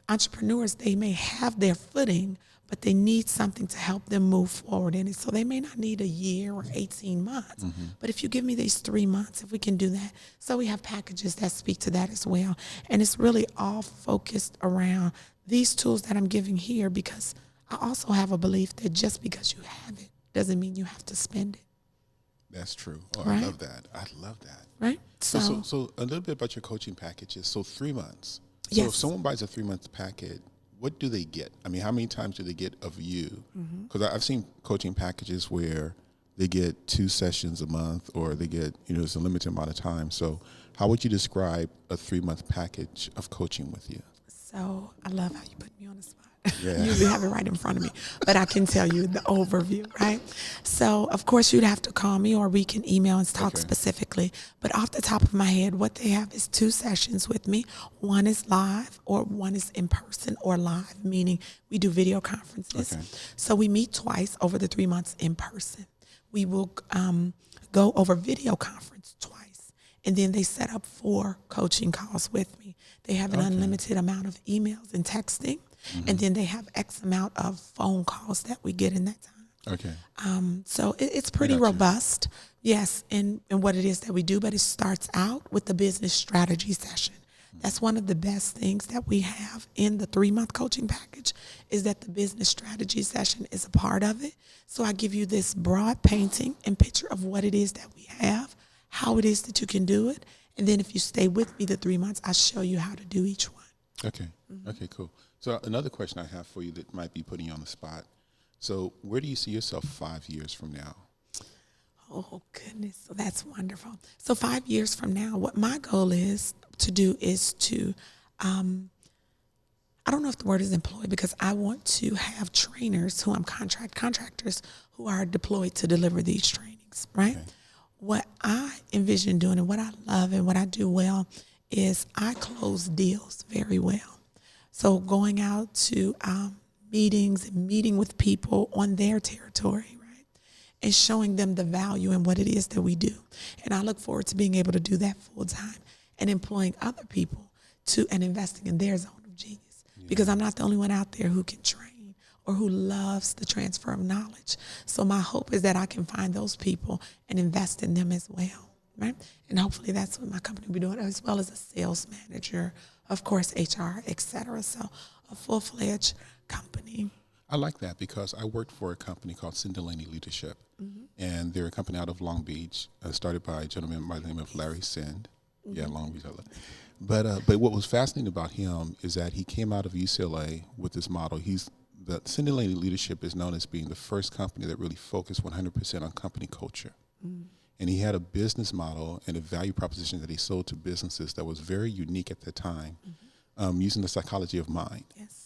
entrepreneurs, they may have their footing, but they need something to help them move forward in it. So they may not need a year or 18 months. Mm-hmm. But if you give me these 3 months, if we can do that. So we have packages that speak to that as well. And it's really all focused around these tools that I'm giving here, because I also have a belief that just because you have it doesn't mean you have to spend it. That's true. Oh, right? I love that. Right? So a little bit about your coaching packages. So 3 months. So yes. If someone buys a 3-month packet, what do they get? I mean, how many times do they get of you? Because I've seen coaching packages where they get 2 sessions a month, or they get, it's a limited amount of time. So how would you describe a 3-month package of coaching with you? So I love how you put me on the spot. Yeah. I usually have it right in front of me, but I can tell you the overview, right? So, of course, you'd have to call me, or we can email and talk specifically. But off the top of my head, what they have is 2 sessions with me. One is live, or one is in person or live, meaning we do video conferences. Okay. So we meet twice over the 3 months in person. We will go over video conference twice. And then they set up 4 coaching calls with me. They have an unlimited amount of emails and texting. And then they have X amount of phone calls that we get in that time. Okay. So it's pretty robust, yes, in what it is that we do, but it starts out with the business strategy session. That's one of the best things that we have in the 3-month coaching package, is that the business strategy session is a part of it. So I give you this broad painting and picture of what it is that we have, how it is that you can do it. And then if you stay with me the 3 months, I show you how to do each one. Okay. Okay, cool. So another question I have for you that might be putting you on the spot. So where do you see yourself 5 years from now? Oh, goodness. So that's wonderful. So 5 years from now, what my goal is to do is to, I don't know if the word is employ, because I want to have trainers who I'm contractors who are deployed to deliver these trainings, right? Okay. What I envision doing and what I love and what I do well is I close deals very well. So going out to meetings and meeting with people on their territory, right, and showing them the value in what it is that we do. And I look forward to being able to do that full time and employing other people and investing in their zone of genius. Yeah. Because I'm not the only one out there who can train or who loves the transfer of knowledge. So my hope is that I can find those people and invest in them as well, right? And hopefully that's what my company will be doing, as well as a sales manager, of course, HR, et cetera. So a full-fledged company. I like that, because I worked for a company called Cindelaney Leadership, and they're a company out of Long Beach, started by a gentleman by the name of Larry Sind. Yeah, Long Beach. But what was fascinating about him is that he came out of UCLA with this model. He's the Cindy Lane Leadership is known as being the first company that really focused 100% on company culture. And he had a business model and a value proposition that he sold to businesses that was very unique at the time, using the psychology of mind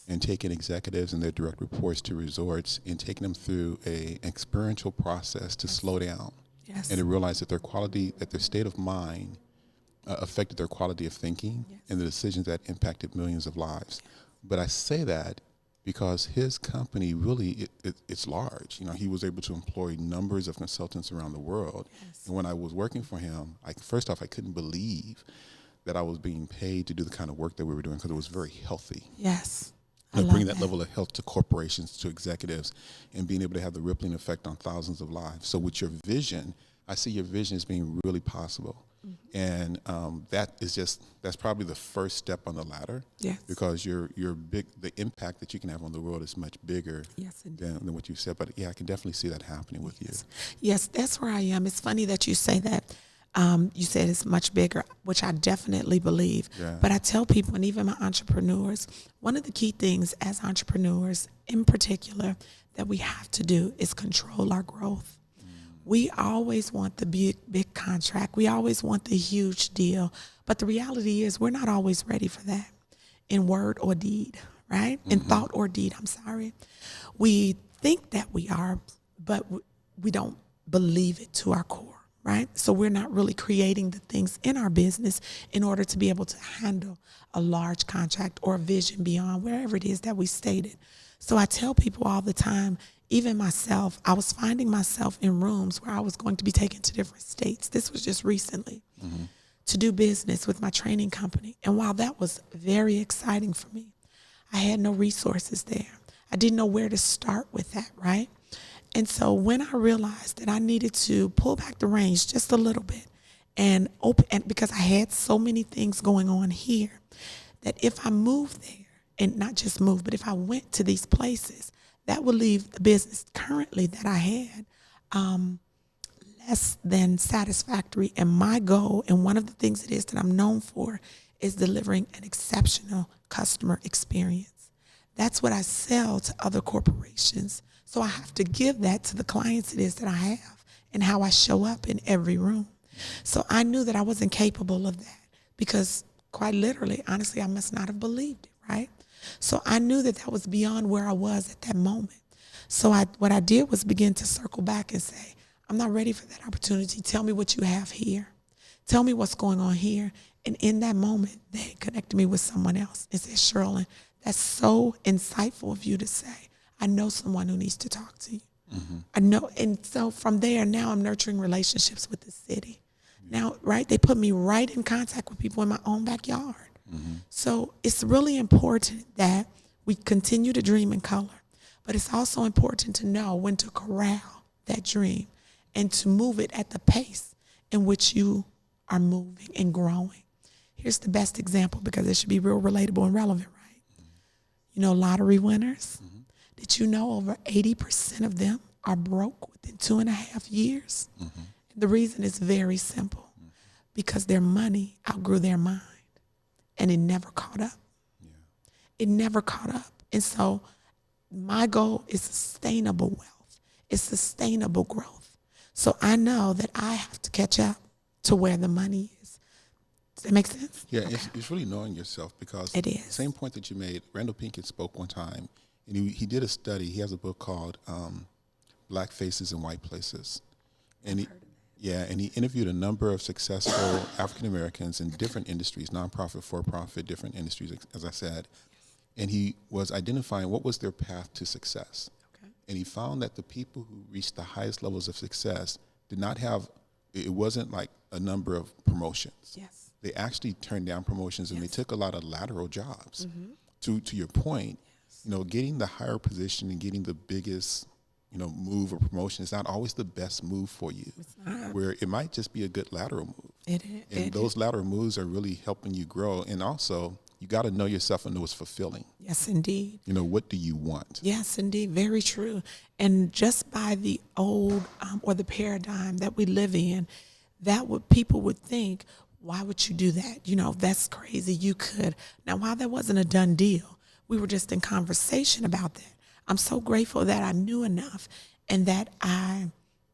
and taking executives and their direct reports to resorts and taking them through an experiential process to slow down and to realize that their state of mind affected their quality of thinking and the decisions that impacted millions of lives. But I say that because his company really, it's large. You know, he was able to employ numbers of consultants around the world. And when I was working for him, first off, I couldn't believe that I was being paid to do the kind of work that we were doing because it was very healthy. Bringing that level of health to corporations, to executives, and being able to have the rippling effect on thousands of lives. So with your vision, I see your vision as being really possible. And that's probably the first step on the ladder. Because the impact that you can have on the world is much bigger than what you said. But yeah, I can definitely see that happening with you. Yes, that's where I am. It's funny that you say that. You said it's much bigger, which I definitely believe. But I tell people, and even my entrepreneurs, one of the key things as entrepreneurs in particular that we have to do is control our growth. We always want the big contract. We always want the huge deal. But the reality is we're not always ready for that in word or deed, right? In thought or deed, I'm sorry. We think that we are, but we don't believe it to our core, right? So we're not really creating the things in our business in order to be able to handle a large contract or a vision beyond wherever it is that we stated. So I tell people all the time, even myself, I was finding myself in rooms where I was going to be taken to different states. This was just recently to do business with my training company. And while that was very exciting for me, I had no resources there. I didn't know where to start with that, right? And so when I realized that I needed to pull back the reins just a little bit and because I had so many things going on here, that if I moved there, and not just move, but if I went to these places, that would leave the business currently that I had less than satisfactory. And my goal, and one of the things it is that I'm known for, is delivering an exceptional customer experience. That's what I sell to other corporations. So I have to give that to the clients it is that I have and how I show up in every room. So I knew that I wasn't capable of that because quite literally, honestly, I must not have believed it, right? So I knew that that was beyond where I was at that moment. So what I did was begin to circle back and say, I'm not ready for that opportunity. Tell me what you have here. Tell me what's going on here. And in that moment, they connected me with someone else and said, Sherlyn, that's so insightful of you to say. I know someone who needs to talk to you. I know. And so from there, now I'm nurturing relationships with the city. Now, right, they put me right in contact with people in my own backyard. So it's really important that we continue to dream in color, but it's also important to know when to corral that dream and to move it at the pace in which you are moving and growing. Here's the best example because it should be real relatable and relevant, right? You know, lottery winners. Did you know over 80% of them are broke within 2.5 years? The reason is very simple, because their money outgrew their mind. And it never caught up. It never caught up. And so my goal is sustainable wealth. It's sustainable growth. So I know that I have to catch up to where the money is. Does that make sense? Yeah, okay. It's really knowing yourself because it is. Same point that you made, Randall Pinkett spoke one time, and he did a study. He has a book called Black Faces in White Places. And he interviewed a number of successful African Americans in different industries, nonprofit, for-profit, different industries, as I said. And he was identifying what was their path to success. And he found that the people who reached the highest levels of success did not have, it wasn't like a number of promotions. They actually turned down promotions and they took a lot of lateral jobs. To your point, you know, getting the higher position and getting the biggest move or promotion is not always the best move for you. It's not. Where it might just be a good lateral move. It is. And those lateral moves are really helping you grow. And also, you got to know yourself and know it's fulfilling. Yes, indeed. You know, what do you want? Yes, indeed. Very true. And just by the old or the paradigm that we live in, people would think, why would you do that? You know, that's crazy. You could. Now, while that wasn't a done deal, we were just in conversation about that. I'm so grateful that I knew enough and that I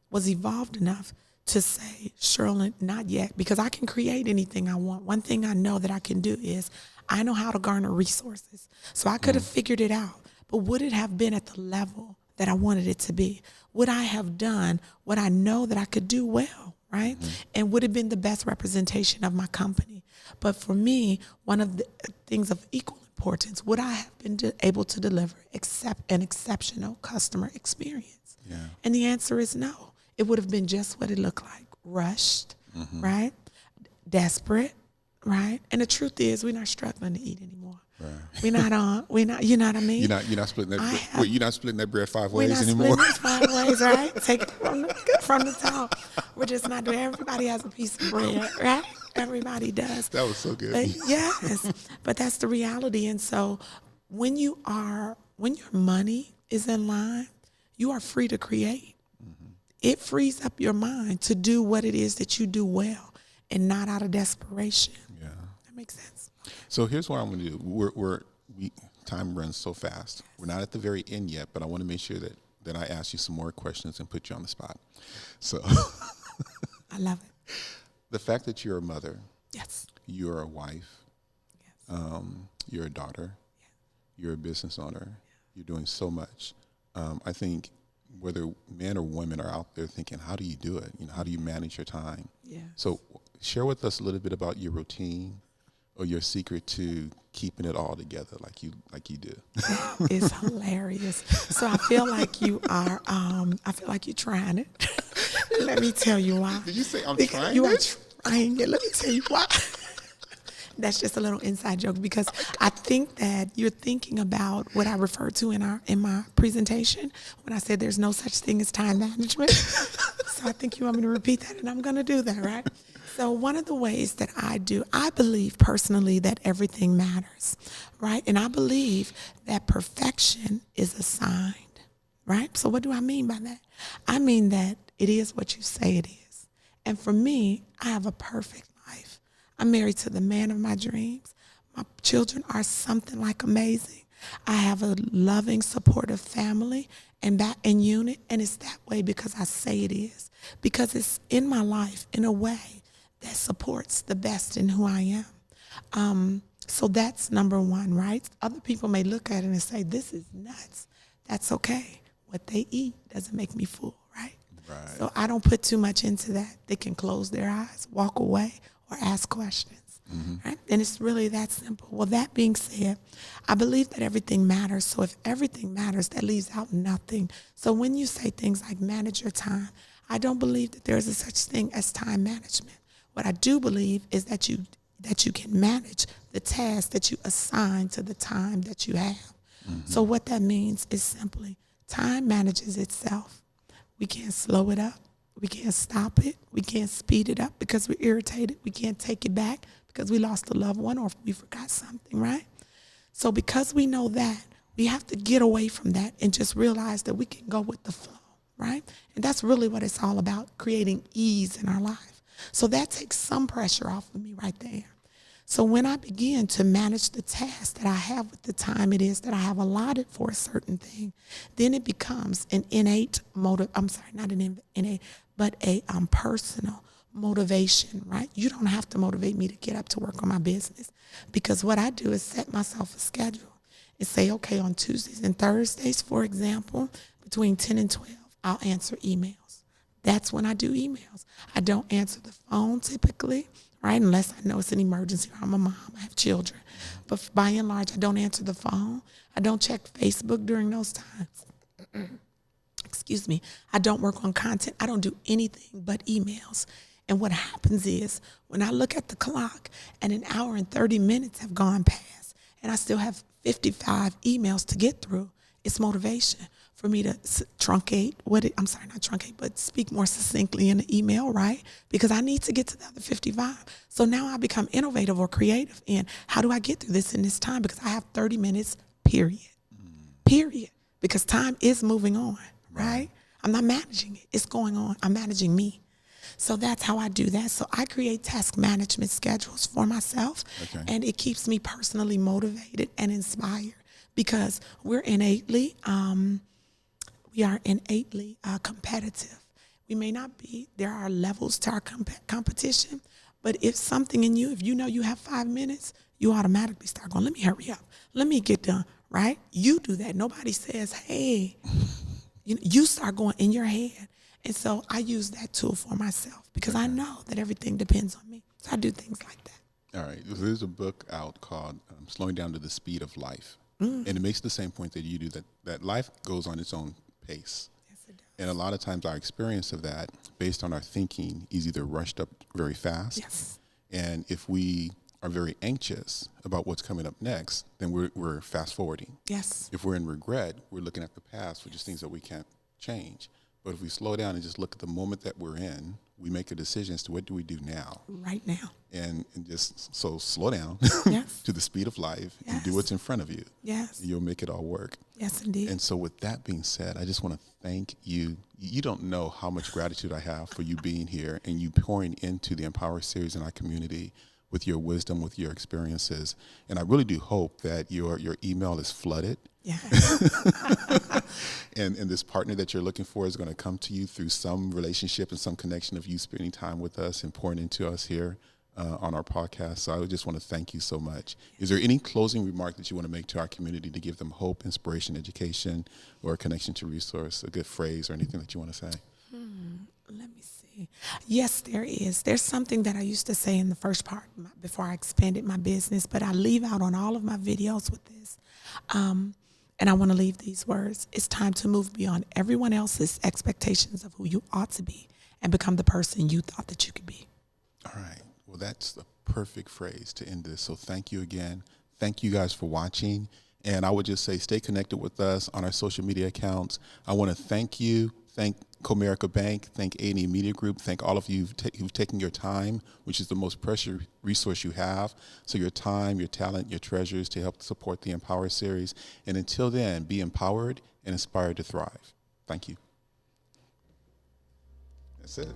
was evolved enough to say, Sherlyn, not yet, because I can create anything I want. One thing I know that I can do is I know how to garner resources. So I could have figured it out, but would it have been at the level that I wanted it to be? Would I have done what I know that I could do well, right? And would it have been the best representation of my company? But for me, one of the things of equal importance, would I have been able to deliver an exceptional customer experience? Yeah. And the answer is no. It would have been just what it looked like, rushed, right? Desperate, right? And the truth is, we're not struggling to eat anymore. Right. We're not, you know what I mean? You're not splitting that bread. You're not splitting that bread 5 ways anymore. We're not anymore. splitting it 5 ways, right? Take it from the top. We're just not doing, everybody has a piece of bread, right? Everybody does. That was so good. But yes, but that's the reality. And so when your money is in line, you are free to create. It frees up your mind to do what it is that you do well and not out of desperation. Yeah. That makes sense. So here's what I'm going to do. Time runs so fast. We're not at the very end yet, but I want to make sure that I ask you some more questions and put you on the spot. So I love it. The fact that you're a mother, yes, you're a wife, yes, you're a daughter, yes, you're a business owner, you're doing so much. I think whether men or women are out there thinking, how do you do it? How do you manage your time? yeah. So share with us a little bit about your routine or your secret to keeping it all together like you do. It's hilarious. So I feel like you are, I feel like you're trying it. Let me tell you why. Did you say I'm because trying you it? are trying it. Let me tell you why. That's just a little inside joke because I think that you're thinking about what I referred to in my presentation when I said there's no such thing as time management. So I think you want me to repeat that, and I'm going to do that, right? So one of the ways that I believe personally that everything matters, right? And I believe that perfection is assigned, right? So what do I mean by that? I mean that it is what you say it is. And for me, I have a perfect life. I'm married to the man of my dreams. My children are something like amazing. I have a loving, supportive family and unit, and it's that way because I say it is. Because it's in my life in a way that supports the best in who I am. So that's number one, right? Other people may look at it and say, this is nuts. That's okay. What they eat doesn't make me full, right? Right. So I don't put too much into that. They can close their eyes, walk away, or ask questions. Right? And it's really that simple. Well, that being said, I believe that everything matters. So if everything matters, that leaves out nothing. So when you say things like manage your time, I don't believe that there is a such thing as time management. What I do believe is that you can manage the tasks that you assign to the time that you have. So what that means is simply time manages itself. We can't slow it up. We can't stop it. We can't speed it up because we're irritated. We can't take it back because we lost a loved one or if we forgot something, right? So because we know that, we have to get away from that and just realize that we can go with the flow, right? And that's really what it's all about, creating ease in our life. So that takes some pressure off of me right there. So when I begin to manage the task that I have with the time it is that I have allotted for a certain thing, then it becomes an personal motivation, right? You don't have to motivate me to get up to work on my business because what I do is set myself a schedule and say, okay, on Tuesdays and Thursdays, for example, between 10 and 12, I'll answer emails. That's when I do emails. I don't answer the phone typically, right? Unless I know it's an emergency or I'm a mom, I have children. But by and large, I don't answer the phone. I don't check Facebook during those times. Excuse me. I don't work on content. I don't do anything but emails. And what happens is when I look at the clock and an hour and 30 minutes have gone past and I still have 55 emails to get through, it's motivation for me to but speak more succinctly in the email, right? Because I need to get to the other 55. So now I become innovative or creative in how do I get through this in this time? Because I have 30 minutes, period. Because time is moving on, right? I'm not managing it. It's going on. I'm managing me. So that's how I do that. So I create task management schedules for myself, and it keeps me personally motivated and inspired because we're innately, competitive. We may not be, there are levels to our competition, but if something in you, if you know you have 5 minutes, you automatically start going, let me hurry up. Let me get done, right? You do that. Nobody says, hey, you start going in your head. And so I use that tool for myself because I know that everything depends on me. So I do things like that. All right. There's a book out called Slowing Down to the Speed of Life. And it makes the same point that you do, that life goes on its own pace. Yes, it does. And a lot of times our experience of that, based on our thinking, is either rushed up very fast. Yes. And if we are very anxious about what's coming up next, then we're fast forwarding. Yes. If we're in regret, we're looking at the past, which is things that we can't change. But if we slow down and just look at the moment that we're in, we make a decision as to what do we do now. Right now. And just so slow down Yes. to the speed of life and Yes. do what's in front of you. Yes. And you'll make it all work. Yes, indeed. And so with that being said, I just want to thank you. You don't know how much gratitude I have for you being here and you pouring into the Empower series in our community with your wisdom, with your experiences. And I really do hope that your email is flooded. Yeah. And this partner that you're looking for is going to come to you through some relationship and some connection of you spending time with us and pouring into us here on our podcast. So I would just want to thank you so much. Is there any closing remark that you want to make to our community to give them hope, inspiration, education, or a connection to resource, a good phrase or anything that you want to say? Let me see. Yes, there is. There's something that I used to say in the first part before I expanded my business, but I leave out on all of my videos with this. And I want to leave these words. It's time to move beyond everyone else's expectations of who you ought to be and become the person you thought that you could be. All right. Well, that's the perfect phrase to end this. So thank you again. Thank you guys for watching. And I would just say stay connected with us on our social media accounts. I want to thank you. Thank Comerica Bank. Thank A&E Media Group. Thank all of you who've taken your time, which is the most precious resource you have. So your time, your talent, your treasures to help support the Empower series. And until then, be empowered and inspired to thrive. Thank you. That's it.